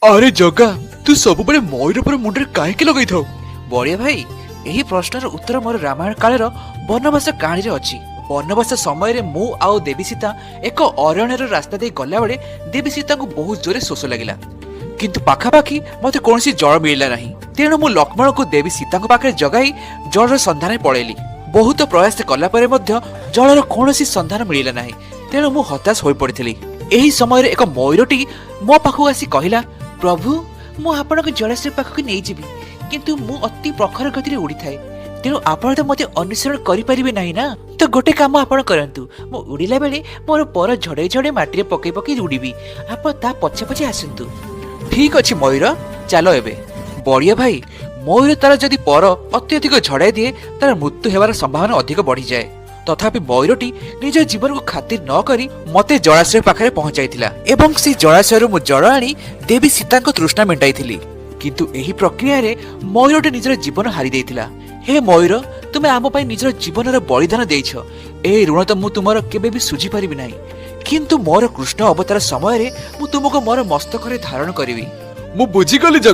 अरे जगा तू सब बड़े मयूर पर मुंडे काहे लगे थाउ। बड़िया भाई यही प्रश्नर उत्तर मोर रामायण कालर बनवास कहानी अच्छी। बनवास समय मु आउ देवी सीता एक अरण्यर रास्ता दे गला बेले देवी सीता को बहुत जोरे शोष लगिला, किंतु पाखापाखि मते कौनसी जल मिलला नहीं। तेणु मु लक्ष्मण को देवी सीता पाखे जगाई जलर सन्धान पड़ेली। बहुत प्रयास कला परे मध्य जलर कौनसी सन्धान मिलला नहीं। तेणु मु हताश हो पड़ी। एही समय एक मयूरटी मो पाखु आसी कहिला, प्रभु मु आपनक जलाशय पाखक नहीं जीवी, किंतु मु अति प्रखर गति उड़ी थाए। तेणु आपण तो मते अनुसरण करि परिबे नहीं ना, तो गोटे काम आपण करंतु। मु उड़ीला बेले मोर पर झड़े झड़े माटी रे पकई पकई उड़ीबी, आप ता पछे पछे आसंतु। ठीक अछि मयूर, चलो एबे। बड़िया भाई मयूर तार जदि पर अत्यधिक झड़ाई दिए तार मृत्यु हेबार संभावना अधिक बढ़ी जाए। तथापि मयूरटी निज जीवन को खातिर न करी मते जलाशय पाखरे पहुंचाइथिला एवं से जलाशय मु जल आनी देवी सीता को तृष्णा मेंटाइथिली। किंतु एही प्रक्रिया रे मयूरटी निजर जीवन हारि देइथिला। हे मयूर, तुमे आम पई निजर जीवनर बलिदान देइछ। ए ऋण तो मु तुमर केबे भी सुझी परिबि नाही, किंतु मोर कृष्ण अवतार समय रे मु तुमको मोर मस्तक रे धारण करिवि। मु बुझी गली जगा।